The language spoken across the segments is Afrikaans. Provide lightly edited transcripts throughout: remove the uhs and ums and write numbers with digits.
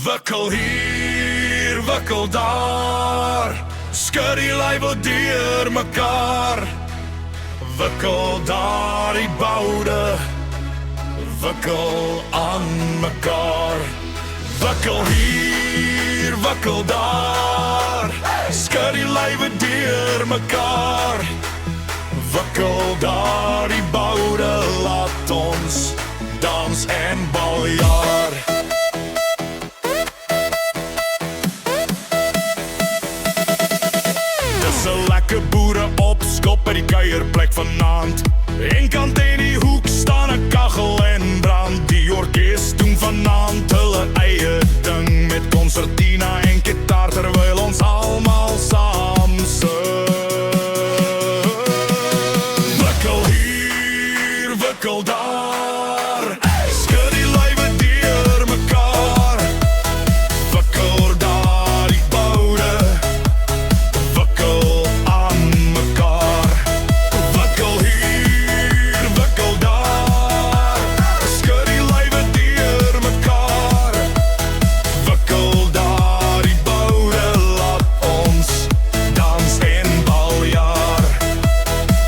Wikkel hier, wikkel daar, skud die lywe deur mekaar. Wikkel daar die boude, wikkel aan mekaar. Wikkel hier, wikkel daar, skud die lywe deur mekaar. Wikkel daar die boude, laat ons dans en baljaar. Dis 'n lekker boere opskop by die kuierplek vanaand. Eenkant in die hoek staan 'n kagel en brand. Die orkes doen vanaand hulle eie ding met konsertina en gitaar terwyl ons almal saam sing. Wikkel hier, wikkel daar, skud die lywe deur mekaar. Wikkel daar die boude, wikkel aan mekaar. Wikkel hier, wikkel daar, skud die lywe deur mekaar. Wikkel daar die boude, laat ons dans en baljaar.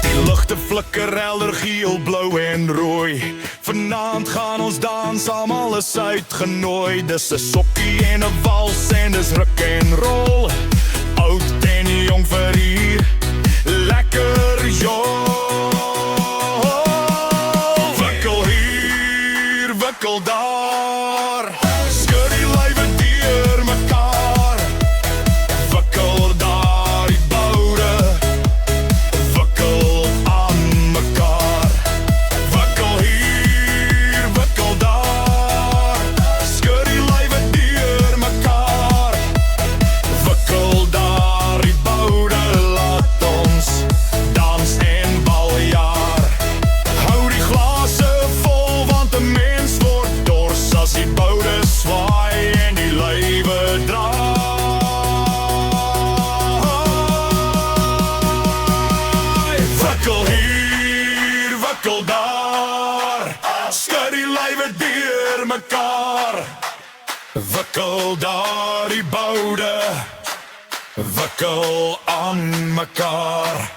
Die ligte flikker helder geel, blou en rooi. Vanaand gaan ons dans, almal is uitgenooi. Dis 'n sokkie en 'n wals en dis ruk en rol. Oud en jong vir hier, lekker jol. Wikkel hier, wikkel daar, skud die lywe deur mekaar. Wikkel daar die boude, wikkel aan mekaar. Wikkel hier, wikkel daar, skud die lywe deur mekaar. Wikkel daar die boude, laat ons dans en baljaar. Hou die glase vol, want 'n mens word dors as die boude swaai en die lywe draai. Wikkel hier, wikkel daar, skud die lywe deur mekaar. Wikkel daar die boude, wikkel aan mekaar.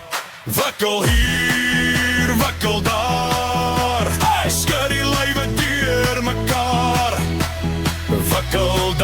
Wikkel hier, wikkel daar, skud die lywe deur mekaar. Wikkel